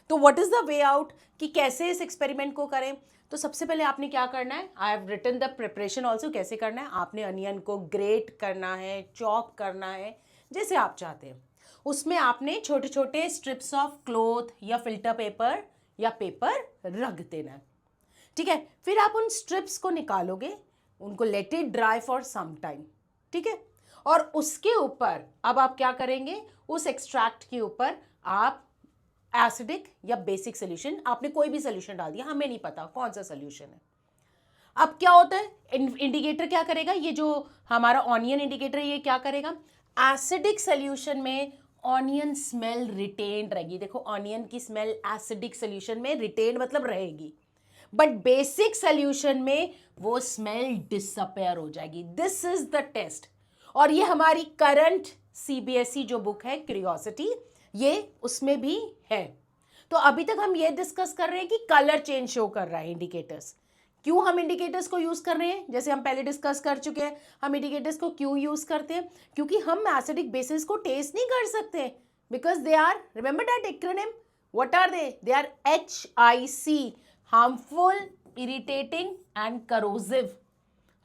Speaker 1: तो what is the way out कि कैसे इस एक्सपेरिमेंट को करें? तो सबसे पहले आपने क्या करना है, I have written the preparation also. कैसे करना है? आपने अनियन को ग्रेट करना है, चॉप करना है, जैसे आप चाहते हैं। उसमें आपने छोटे छोटे स्ट्रिप्स ऑफ क्लॉथ या फिल्टर पेपर या पेपर रख देना है, ठीक है? फिर आप उन स्ट्रिप्स को निकालोगे, उनको let it dry for some time, ठीक है? और उसके ऊपर अब आप क्या करेंगे, उस एक्सट्रैक्ट के ऊपर आप एसिडिक या बेसिक सोल्यूशन, आपने कोई भी सोल्यूशन डाल दिया, हमें नहीं पता कौन सा सोल्यूशन है। अब क्या होता है, इंडिकेटर क्या करेगा? ये जो हमारा ऑनियन इंडिकेटर ये क्या करेगा? एसिडिक सोल्यूशन में ऑनियन स्मेल रिटेन रहेगी। देखो ऑनियन की स्मेल एसिडिक सोल्यूशन में रिटेन मतलब रहेगी, बट बेसिक सोल्यूशन में वो स्मेल डिसअपेयर हो जाएगी। This is the test. और ये हमारी करंट सीबीएसई जो बुक है क्यूरियोसिटी, ये उसमें भी है। तो अभी तक हम ये डिस्कस कर रहे हैं कि कलर चेंज शो कर रहा है इंडिकेटर्स। क्यों हम इंडिकेटर्स को यूज कर रहे हैं? जैसे हम पहले डिस्कस कर चुके हैं, हम इंडिकेटर्स को क्यों यूज करते हैं? क्योंकि हम एसिडिक बेसिस को टेस्ट नहीं कर सकते, because they are, remember that acronym, what are they are HIC, harmful, irritating and corrosive.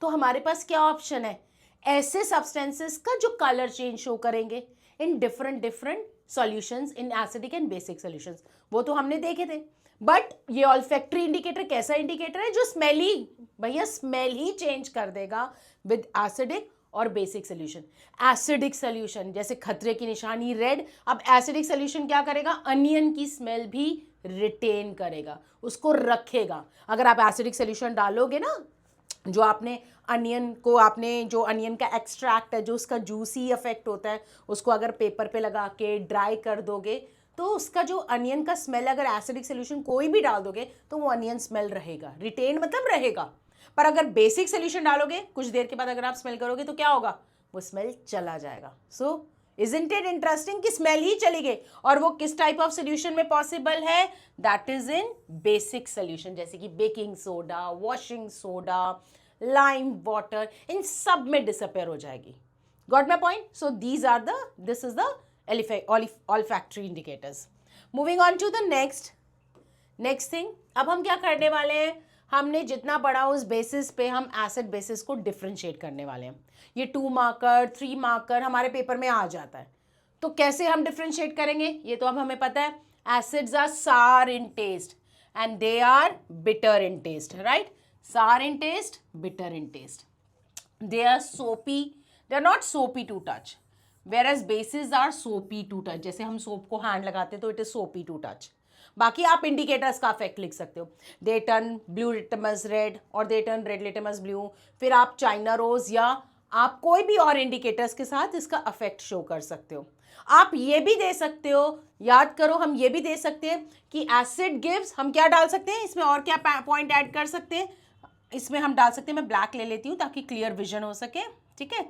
Speaker 1: तो हमारे पास क्या ऑप्शन है? ऐसे सब्सटेंसेस का जो कलर चेंज शो करेंगे in different solutions, in acidic and basic solutions, वो तो हमने देखे थे। बट ये ऑल्फैक्टरी इंडिकेटर कैसा इंडिकेटर है? जो स्मेल ही, भैया स्मेल ही चेंज कर देगा विद एसिडिक और बेसिक सोल्यूशन। एसिडिक सोल्यूशन जैसे खतरे की निशानी रेड, अब एसिडिक सोल्यूशन क्या करेगा? अनियन की स्मेल भी रिटेन करेगा, उसको रखेगा। अगर आप एसिडिक सोल्यूशन डालोगे ना, जो आपने अनियन को, आपने जो अनियन का एक्सट्रैक्ट है, जो उसका जूसी इफेक्ट होता है, उसको अगर पेपर पे लगा के ड्राई कर दोगे, तो उसका जो अनियन का स्मेल, अगर एसिडिक सोल्यूशन कोई भी डाल दोगे तो वो अनियन स्मेल रहेगा, रिटेन मतलब रहेगा। पर अगर बेसिक सोल्यूशन डालोगे, कुछ देर के बाद अगर आप स्मेल करोगे तो क्या होगा? वो स्मेल चला जाएगा। सो इजंट इट इंटरेस्टिंग कि स्मेल ही चली गई? और वो किस टाइप ऑफ सोल्यूशन में पॉसिबल है? That is in basic solution, जैसे कि baking soda, washing soda, lime water, इन सब में डिसअपेयर हो जाएगी। Got my point? So these are the, this is the olfactory indicators. Moving on to the next thing, अब हम क्या करने वाले हैं? हमने जितना पढ़ा उस बेसिस पे हम एसिड बेसिस को डिफरेंशिएट करने वाले हैं। ये 2 मार्कर 3 मार्कर हमारे पेपर में आ जाता है। तो कैसे हम डिफरेंशिएट करेंगे ये तो अब हमें पता है। Acids are sour in taste and they are bitter in taste, right? Sour in taste, bitter in taste. They are soapy, they are not soapy to touch, whereas bases are soapy to touch. जैसे हम soap को hand लगाते हैं तो it is soapy to touch. बाकी आप indicators का effect लिख सकते हो, they turn blue litmus red और they turn red litmus blue. फिर आप चाइना रोज या आप कोई भी और इंडिकेटर्स के साथ इसका इफेक्ट शो कर सकते हो। आप ये भी दे सकते हो, याद करो, हम ये भी दे सकते हैं कि एसिड गिव्स, हम क्या डाल सकते हैं इसमें और क्या पॉइंट ऐड कर सकते हैं? इसमें हम डाल सकते हैं, मैं ब्लैक ले लेती हूँ ताकि क्लियर विजन हो सके, ठीक है?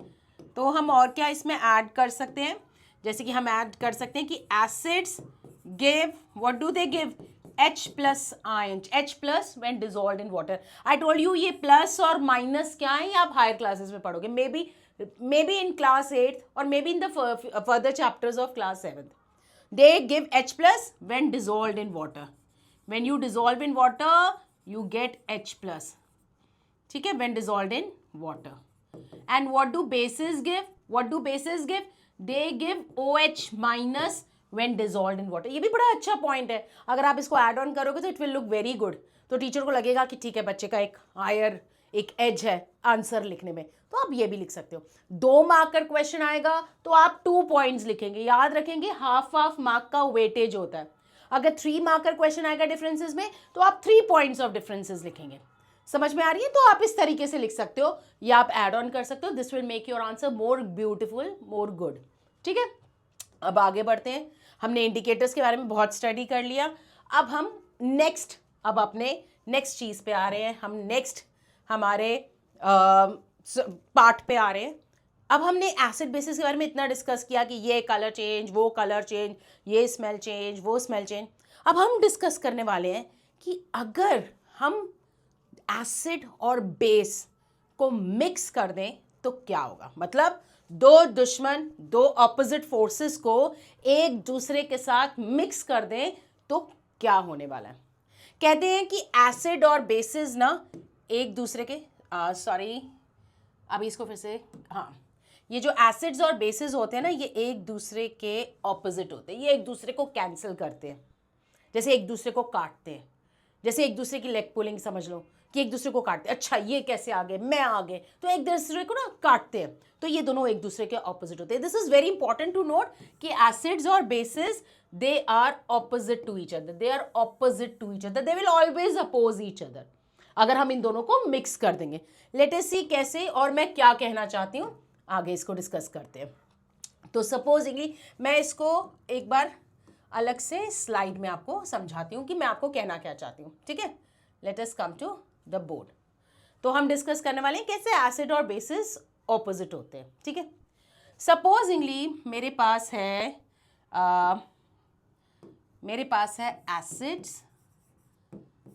Speaker 1: तो हम और क्या इसमें ऐड कर सकते हैं? जैसे कि हम ऐड कर सकते हैं कि acids give, what do they give? H plus ion, H plus when dissolved in water. I told you ये प्लस और माइनस क्या है, आप हायर क्लासेस में पढ़ोगे, may be in class 8th और may be in the further chapters of class 7th. They give H plus when dissolved in water. When you dissolve in water, you get H plus. ठीक है, when dissolved in water. And what do bases give? What do bases give? They give OH minus when dissolved in water. ये भी बड़ा अच्छा point है, अगर आप इसको ऐड ऑन करोगे तो it will look very good, तो टीचर को लगेगा कि ठीक है बच्चे का एक हायर एक एज है आंसर लिखने में, तो आप ये भी लिख सकते हो। 2 मार्क का क्वेश्चन आएगा तो आप 2 पॉइंट्स लिखेंगे, याद रखेंगे हाफ मार्क का वेटेज होता है। अगर 3 मार्क का क्वेश्चन आएगा डिफरेंसेस में तो आप 3 पॉइंट्स ऑफ डिफरेंसेस लिखेंगे। समझ में आ रही है? तो आप इस तरीके से लिख सकते हो या आप ऐड ऑन कर सकते हो। This will make your answer more beautiful, more good. ठीक है, अब आगे बढ़ते हैं। हमने इंडिकेटर्स के बारे में बहुत स्टडी कर लिया। अब हम अब अपने नेक्स्ट चीज पे आ रहे हैं। हम नेक्स्ट हमारे पार्ट पे आ रहे हैं। अब हमने एसिड बेसिस के बारे में इतना डिस्कस किया कि ये कलर चेंज, वो कलर चेंज, ये स्मेल चेंज, वो स्मेल चेंज। अब हम डिस्कस करने वाले हैं कि अगर हम एसिड और बेस को मिक्स कर दें तो क्या होगा। मतलब 2 दुश्मन, 2 ऑपोजिट फोर्सेस को एक दूसरे के साथ मिक्स कर दें तो क्या होने वाला है। कहते हैं कि एसिड और बेसिस ना एक दूसरे के अभी इसको फिर से, हाँ, ये जो एसिड्स और बेसिस होते हैं ना, ये एक दूसरे के ऑपोजिट होते हैं, ये एक दूसरे को कैंसिल करते हैं, जैसे एक दूसरे को काटते हैं, जैसे एक दूसरे की लेग पुलिंग समझ लो कि एक दूसरे को काटते हैं। अच्छा ये कैसे आगे, मैं आगे, तो एक दूसरे को ना काटते हैं, तो ये दोनों एक दूसरे के ऑपोजिट होते हैं। This is very important to note कि एसिड्स और bases they are opposite to each other, they are opposite to each other, they will always oppose each other अगर हम इन दोनों को मिक्स कर देंगे। लेट अस सी कैसे और मैं क्या कहना चाहती हूँ, आगे इसको डिस्कस करते हैं। तो सपोजिंगली मैं इसको एक बार अलग से स्लाइड में आपको समझाती हूँ कि मैं आपको कहना क्या चाहती हूँ। ठीक है, let us come to the board. तो हम डिस्कस करने वाले हैं कैसे एसिड और बेसिस ऑपोजिट होते हैं। ठीक है, सपोजिंगली मेरे पास है एसिड्स,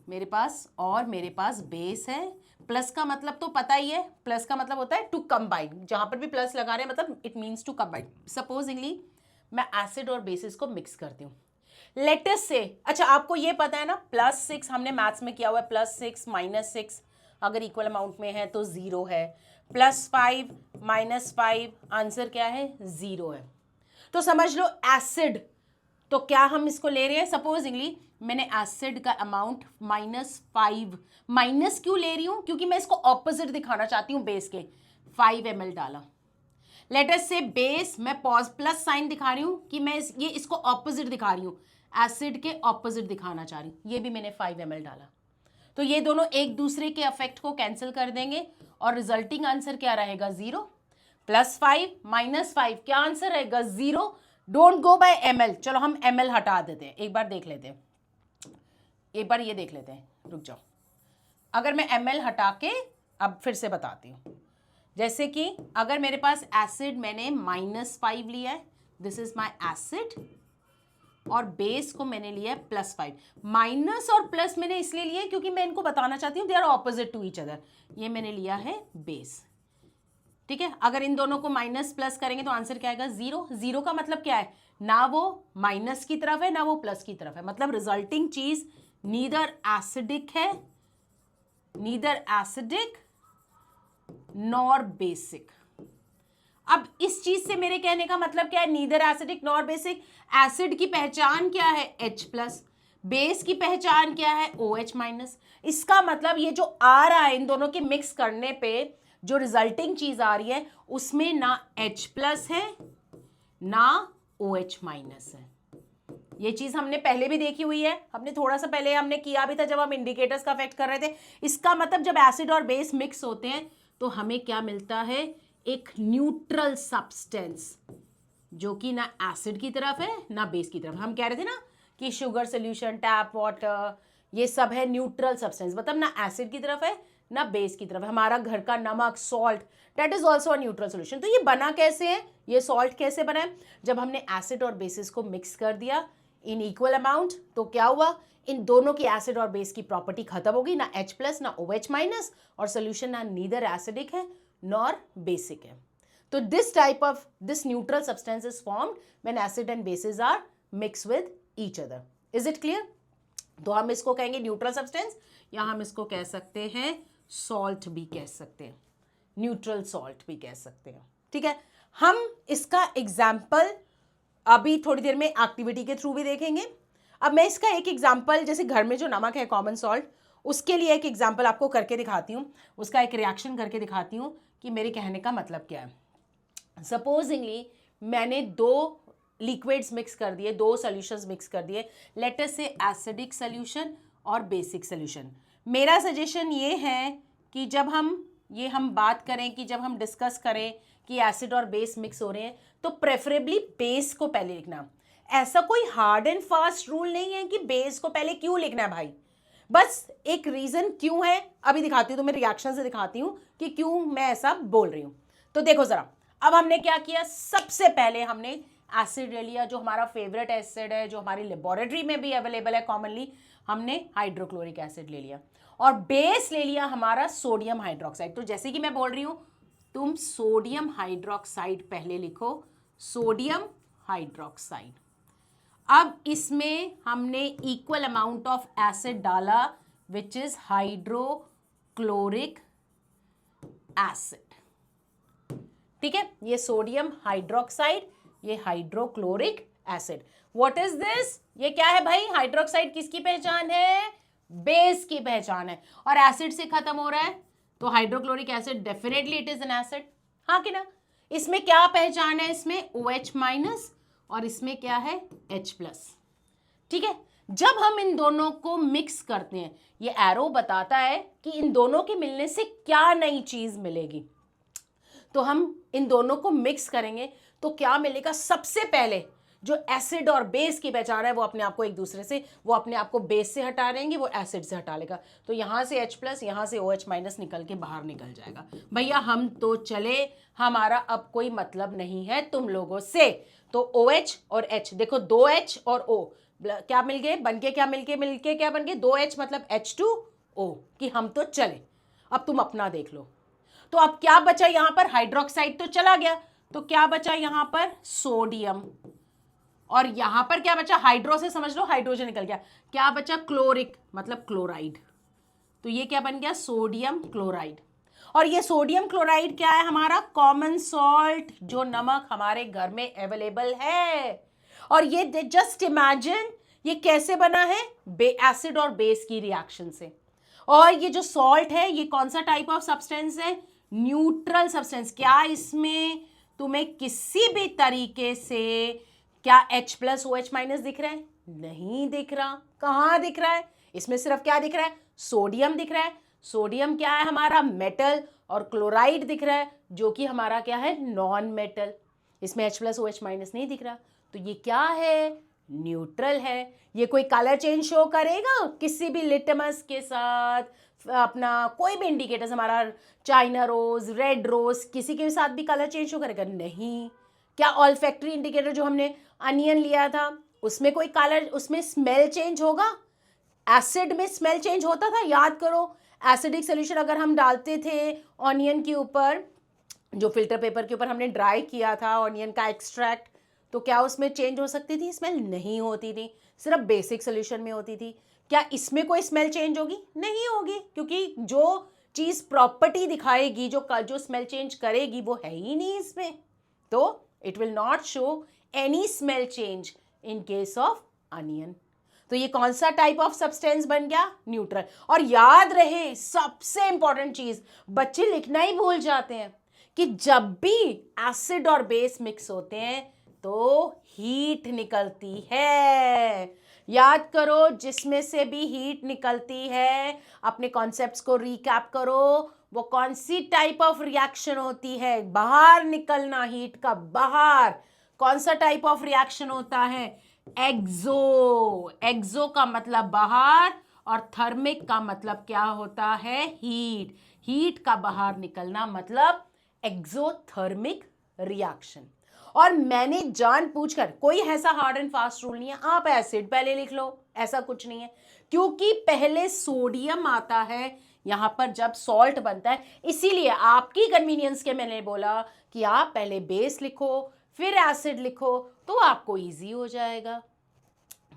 Speaker 1: मेरे पास बेस है। प्लस का मतलब तो पता ही है, प्लस का मतलब होता है टू कंबाइन, जहां पर भी प्लस लगा रहे हैं मतलब it means to combine. Supposingly मैं एसिड और बेसिस को मिक्स करती हूँ। लेट अस से, अच्छा आपको ये पता है ना +6 हमने मैथ्स में किया हुआ है, +6 -6 अगर इक्वल अमाउंट में है तो 0 है, +5 -5 आंसर क्या है, 0 है। तो समझ लो एसिड, तो क्या हम इसको ले रहे हैं, सपोजिंगली मैंने एसिड का अमाउंट -5, माइनस क्यों ले रही हूं, क्योंकि मैं इसको ऑपोजिट दिखाना चाहती हूं बेस के, 5 ml डाला। लेट अस से बेस मैं प्लस साइन दिखा रही हूं कि मैं इसको ऑपोजिट दिखा रही हूं, एसिड के ऑपोजिट दिखाना चाह रही हूं, ये भी मैंने 5 ml डाला। तो ये दोनों एक दूसरे के इफेक्ट को कैंसिल कर देंगे और रिजल्टिंग आंसर क्या रहेगा, 0। +5 -5 क्या आंसर रहेगा, 0। डोंट गो बाय ml, चलो हम ml हटा देते हैं, एक बार देख लेते हैं, एक बार ये देख लेते हैं, रुक जाओ। अगर मैं ml हटा के अब फिर से बताती हूँ, जैसे कि अगर मेरे पास एसिड मैंने -5 लिया है, दिस इज माय एसिड, और बेस को मैंने लिया है +5। माइनस और प्लस मैंने इसलिए लिया है क्योंकि मैं इनको बताना चाहती हूँ they are opposite to each other. ये मैंने लिया है बेस। ठीक है, अगर इन दोनों को माइनस प्लस करेंगे तो आंसर क्या आएगा, 0। 0 का मतलब क्या है, ना वो माइनस की तरफ है ना वो प्लस की तरफ है, मतलब रिजल्टिंग चीज नीदर एसिडिक नॉर बेसिक। अब इस चीज से मेरे कहने का मतलब क्या है, neither acidic nor basic. Acid की पहचान क्या है, H+, बेस की पहचान क्या है, OH-। इसका मतलब ये जो आ रहा है इन दोनों के मिक्स करने पे जो रिजल्टिंग चीज आ रही है उसमें ना H+ है ना OH- है। ये चीज हमने पहले भी देखी हुई है, हमने थोड़ा सा पहले हमने किया भी था जब हम इंडिकेटर्स का इफेक्ट कर रहे थे। इसका मतलब जब एसिड और बेस मिक्स होते हैं तो हमें क्या मिलता है, एक न्यूट्रल सब्सटेंस जो कि ना एसिड की तरफ है ना बेस की तरफ। हम कह रहे थे ना कि शुगर सोल्यूशन, टैप वाटर, ये सब है न्यूट्रल सब्सटेंस, मतलब ना एसिड की तरफ है ना बेस की तरफ है। हमारा घर का नमक, salt, that is also a neutral solution. तो ये बना कैसे है, ये सॉल्ट कैसे बना है, जब हमने एसिड और बेसिस को मिक्स कर दिया इन इक्वल अमाउंट, तो क्या हुआ, इन दोनों की एसिड और बेस की प्रॉपर्टी खत्म होगी, ना H+ ना OH-, और सोल्यूशन ना नीदर एसिडिक है नॉर बेसिक है। तो this neutral substance is formed when acid and bases are mixed with each other. Is it clear? तो हम इसको कहेंगे न्यूट्रल सब्सटेंस, या हम इसको कह सकते हैं सॉल्ट भी कह सकते हैं, न्यूट्रल सॉल्ट भी कह सकते हैं। ठीक है, हम इसका एग्जाम्पल अभी थोड़ी देर में एक्टिविटी के थ्रू भी देखेंगे। अब मैं इसका एक एग्जाम्पल, जैसे घर में जो नमक है कॉमन सॉल्ट, उसके लिए एक एग्जाम्पल आपको करके दिखाती हूँ, उसका एक रिएक्शन करके दिखाती हूँ कि मेरे कहने का मतलब क्या है। सपोजिंगली मैंने 2 लिक्विड्स मिक्स कर दिए, 2 सॉल्यूशंस मिक्स कर दिए, लेट अस से एसिडिक सॉल्यूशन और बेसिक सॉल्यूशन। मेरा सजेशन ये है कि जब हम बात करें, कि जब हम डिस्कस करें कि एसिड और बेस मिक्स हो रहे हैं, तो प्रेफरेबली बेस को पहले लिखना। ऐसा कोई हार्ड एंड फास्ट रूल नहीं है कि बेस को पहले क्यों लिखना है भाई, बस एक रीजन क्यों है अभी दिखाती हूँ, तो मैं रिएक्शन से दिखाती हूँ कि क्यों मैं ऐसा बोल रही हूँ। तो देखो जरा, अब हमने क्या किया, सबसे पहले हमने एसिड ले लिया, जो हमारा फेवरेट एसिड है, जो हमारी लेबोरेटरी में भी अवेलेबल है कॉमनली, हमने हाइड्रोक्लोरिक एसिड ले लिया। और बेस ले लिया हमारा सोडियम हाइड्रोक्साइड। तो जैसे कि मैं बोल रही हूँ, तुम सोडियम हाइड्रोक्साइड पहले लिखो, सोडियम हाइड्रोक्साइड। अब इसमें हमने इक्वल अमाउंट ऑफ एसिड डाला, विच इज हाइड्रोक्लोरिक एसिड। ठीक है, ये सोडियम हाइड्रोक्साइड, ये hydrochloric acid. What is this, ये क्या है भाई, हाइड्रोक्साइड किसकी पहचान है, बेस की पहचान है, और एसिड से खत्म हो रहा है, तो hydrochloric acid definitely it is an acid, हाँ कि ना। इसमें क्या पहचान है, इसमें OH माइनस और इसमें क्या है H प्लस। ठीक है, जब हम इन दोनों को मिक्स करते हैं, ये एरो बताता है कि इन दोनों के मिलने से क्या नई चीज मिलेगी। तो हम इन दोनों को मिक्स करेंगे तो क्या मिलेगा, सबसे पहले जो एसिड और बेस की पहचान है वो अपने आप को एक दूसरे से, वो अपने आप को बेस से हटा लेंगे, वो एसिड से हटा लेगा, तो यहां से H प्लस, यहां से OH माइनस निकल के बाहर निकल जाएगा। भैया हम तो चले, हमारा अब कोई मतलब नहीं है तुम लोगों से। तो OH और H, देखो 2H और O क्या मिल गए, बन के क्या मिलके क्या बन गए, 2H मतलब H2O, कि हम तो चले। अब तुम अपना देख लो। तो अब क्या बचा यहां पर, हाइड्रोक्साइड तो चला गया, तो क्या बचा यहां पर, सोडियम, और यहां पर क्या बचा, हाइड्रो से समझ लो हाइड्रोजन निकल गया, क्या बचा, क्लोरिक मतलब क्लोराइड, तो ये क्या बन गया, सोडियम क्लोराइड। और ये सोडियम क्लोराइड क्या है, हमारा कॉमन सॉल्ट, जो नमक हमारे घर में अवेलेबल है। और ये जस्ट इमेजिन ये कैसे बना है, एसिड और बेस की रिएक्शन से। और ये जो सॉल्ट है, ये कौन सा टाइप ऑफ सब्सटेंस है, न्यूट्रल सब्सटेंस। क्या इसमें तुम्हें किसी भी तरीके से क्या H प्लस OH माइनस दिख रहा है, नहीं दिख रहा। कहां दिख रहा है, इसमें सिर्फ क्या दिख रहा है, सोडियम दिख रहा है। सोडियम क्या है, हमारा मेटल, और क्लोराइड दिख रहा है जो कि हमारा क्या है, नॉन मेटल। इसमें H प्लस OH माइनस नहीं दिख रहा, तो ये क्या है, न्यूट्रल है। ये कोई कलर चेंज शो करेगा किसी भी लिटमस के साथ, अपना कोई भी इंडिकेटर्स, हमारा चाइना रोज, रेड रोज, किसी के साथ भी कलर चेंज शो करेगा, नहीं। क्या ऑल्फैक्टरी इंडिकेटर जो हमने अनियन लिया था, उसमें कोई कलर, उसमें स्मेल चेंज होगा, एसिड में स्मेल चेंज होता था, याद करो। एसिडिक सोल्यूशन अगर हम डालते थे ऑनियन के ऊपर, जो फिल्टर पेपर के ऊपर हमने ड्राई किया था ऑनियन का एक्सट्रैक्ट, तो क्या उसमें चेंज हो सकती थी, स्मेल नहीं होती थी, सिर्फ बेसिक सोल्यूशन में होती थी। क्या इसमें कोई स्मेल चेंज होगी, नहीं होगी, क्योंकि जो चीज प्रॉपर्टी दिखाएगी, जो स्मेल चेंज करेगी, वो है ही नहीं इसमें, तो it will not show any smell change in case of onion. तो ये कौन सा टाइप ऑफ सब्सटेंस बन गया, न्यूट्रल। और याद रहे सबसे इंपॉर्टेंट चीज, बच्चे लिखना ही भूल जाते हैं, कि जब भी एसिड और बेस मिक्स होते हैं तो हीट निकलती है। याद करो, जिसमें से भी हीट निकलती है, अपने कॉन्सेप्ट्स को रिकैप करो, वो कौन सी टाइप ऑफ रिएक्शन होती है, बाहर निकलना हीट का, बाहर। कौन सा टाइप ऑफ रिएक्शन होता है, एक्सो। एक्सो का मतलब बाहर, और थर्मिक का मतलब क्या होता है, हीट। हीट का बाहर निकलना मतलब एक्सोथर्मिक रिएक्शन। और मैंने जानबूझकर, कोई ऐसा हार्ड एंड फास्ट रूल नहीं है आप एसिड पहले लिख लो, ऐसा कुछ नहीं है, क्योंकि पहले सोडियम आता है यहां पर जब सॉल्ट बनता है, इसीलिए आपकी कन्वीनियंस के मैंने बोला कि आप पहले बेस लिखो फिर एसिड लिखो, तो आपको इजी हो जाएगा।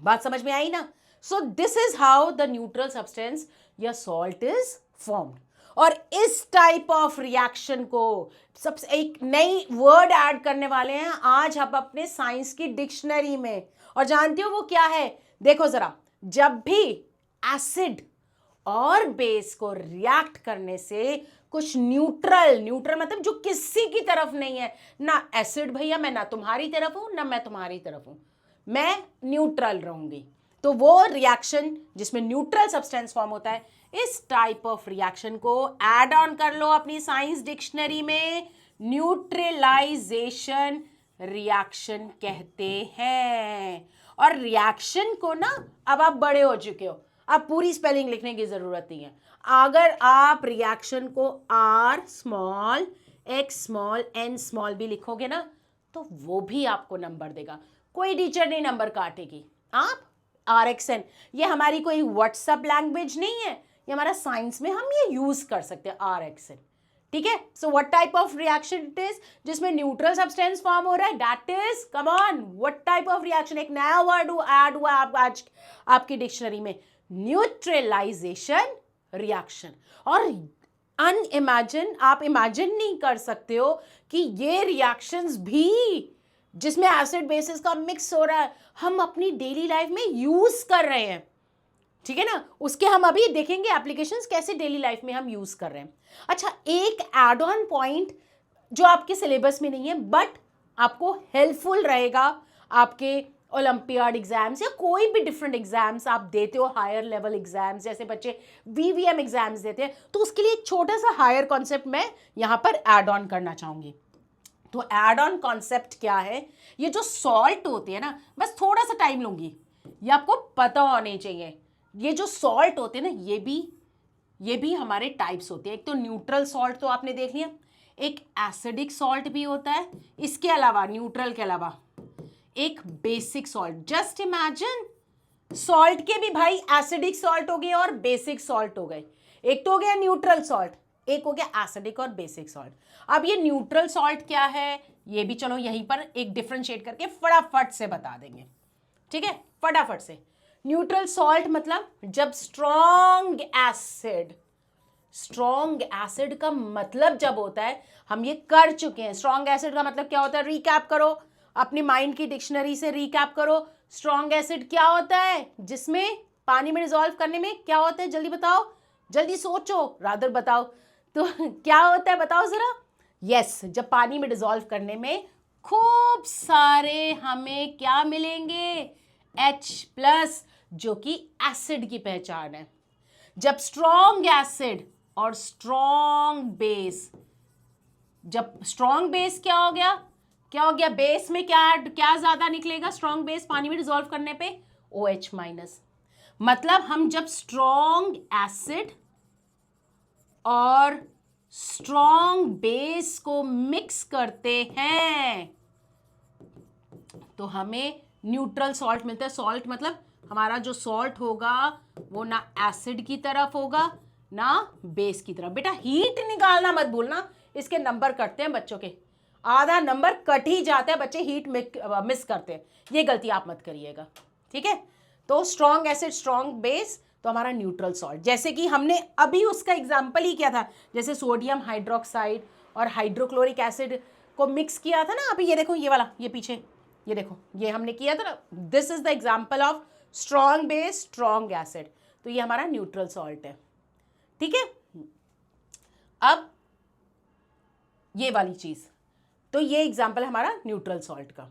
Speaker 1: बात समझ में आई ना। So this is how the neutral substance या सॉल्ट इज फॉर्म्ड। और इस टाइप ऑफ रिएक्शन को सबसे एक नई वर्ड ऐड करने वाले हैं आज हम अपने साइंस की डिक्शनरी में। और जानते हो वो क्या है? देखो जरा, जब भी एसिड और बेस को रिएक्ट करने से कुछ न्यूट्रल मतलब जो किसी की तरफ नहीं है, ना एसिड भैया मैं ना तुम्हारी तरफ हूं ना मैं तुम्हारी तरफ हूं, मैं न्यूट्रल रहूंगी, तो वो रिएक्शन जिसमें न्यूट्रल सब्सटेंस फॉर्म होता है, इस टाइप ऑफ रिएक्शन को ऐड ऑन कर लो अपनी साइंस डिक्शनरी में, न्यूट्रलाइजेशन रिएक्शन कहते हैं। और रिएक्शन को ना, अब आप बड़े हो चुके हो, अब पूरी स्पेलिंग लिखने की जरूरत नहीं है। अगर आप रिएक्शन को R small X small N small भी लिखोगे ना, तो वो भी आपको नंबर देगा, कोई टीचर नहीं नंबर काटेगी। आप आर एक्स एन, ये हमारी कोई व्हाट्सएप लैंग्वेज नहीं है, ये हमारा साइंस में हम ये यूज कर सकते हैं आर एक्स एन। ठीक है, so what type of reaction it is जिसमें न्यूट्रल सब्सटेंस फॉर्म हो रहा है, that is, come on, what type of reaction, एक नया वर्ड ऐड हुआ आज आपकी डिक्शनरी में, न्यूट्रलाइजेशन रिएक्शन। और अनइमेजिन, आप इमेजिन नहीं कर सकते हो कि ये रिएक्शंस भी जिसमें एसिड बेसिस का मिक्स हो रहा है, हम अपनी डेली लाइफ में यूज कर रहे हैं। ठीक है ना, उसके हम अभी देखेंगे एप्लीकेशंस कैसे डेली लाइफ में हम यूज कर रहे हैं। अच्छा, एक एड ऑन पॉइंट जो आपके सिलेबस में नहीं है बट आपको हेल्पफुल रहेगा आपके ओलंपियाड एग्जाम्स या कोई भी डिफरेंट एग्जाम्स आप देते हो, हायर लेवल एग्जाम्स, जैसे बच्चे वीवीएम एग्जाम्स देते हैं, तो उसके लिए एक छोटा सा हायर कॉन्सेप्ट मैं यहां पर एड ऑन करना चाहूंगी। तो एड ऑन कॉन्सेप्ट क्या है? ये जो सॉल्ट होते हैं ना, बस थोड़ा सा टाइम लूंगी, ये आपको पता होने चाहिए। ये जो सॉल्ट होते हैं ना, ये भी हमारे टाइप्स होते हैं। एक तो न्यूट्रल सॉल्ट तो आपने देख लिया, एक एसिडिक सॉल्ट भी होता है, इसके अलावा न्यूट्रल के अलावा एक basic salt. Just imagine, salt के भी भाई एसिडिक सॉल्ट हो गए और बेसिक सॉल्ट हो गए। एक तो हो गया न्यूट्रल सॉल्ट, एक हो गया एसिडिक और बेसिक सॉल्ट। अब ये न्यूट्रल सॉल्ट क्या है, ये भी चलो यहीं पर एक डिफरेंशिएट करके फटाफट से बता देंगे। ठीक है, फटाफट से। न्यूट्रल सॉल्ट मतलब जब स्ट्रॉन्ग एसिड का मतलब जब होता है, हम ये कर चुके हैं, स्ट्रॉन्ग एसिड का मतलब क्या होता है, रिकैप करो अपनी माइंड की डिक्शनरी से, रिकैप करो। स्ट्रॉन्ग एसिड क्या होता है? जिसमें पानी में डिसॉल्व करने में क्या होता है, जल्दी बताओ, जल्दी सोचो, रादर बताओ तो क्या होता है, बताओ जरा। यस, जब पानी में डिसॉल्व करने में खूब सारे हमें क्या मिलेंगे, H+, जो कि एसिड की पहचान है। जब स्ट्रॉन्ग एसिड और स्ट्रॉन्ग बेस, जब स्ट्रॉन्ग बेस क्या हो गया, बेस में क्या ज्यादा निकलेगा, स्ट्रॉन्ग बेस पानी में डिसॉल्व करने पे OH-। मतलब हम जब स्ट्रॉन्ग एसिड और स्ट्रॉन्ग बेस को मिक्स करते हैं तो हमें न्यूट्रल सॉल्ट मिलता है। सॉल्ट मतलब हमारा जो सॉल्ट होगा वो ना एसिड की तरफ होगा ना बेस की तरफ। बेटा हीट निकालना मत भूलना, इसके नंबर कटते हैं बच्चों के, आधा नंबर कट ही जाता है, बच्चे हीट मिस करते हैं, ये गलती आप मत करिएगा। ठीक है, तो स्ट्रॉन्ग एसिड स्ट्रॉन्ग बेस तो हमारा न्यूट्रल सॉल्ट, जैसे कि हमने अभी उसका एग्जाम्पल ही किया था, जैसे सोडियम हाइड्रोक्साइड और हाइड्रोक्लोरिक एसिड को मिक्स किया था ना अभी, ये देखो ये वाला, ये पीछे ये देखो, ये हमने किया था ना, this is the example of strong base strong acid, तो ये हमारा न्यूट्रल सॉल्ट है। ठीक है, अब ये वाली चीज, तो ये एग्जाम्पल हमारा न्यूट्रल सॉल्ट का।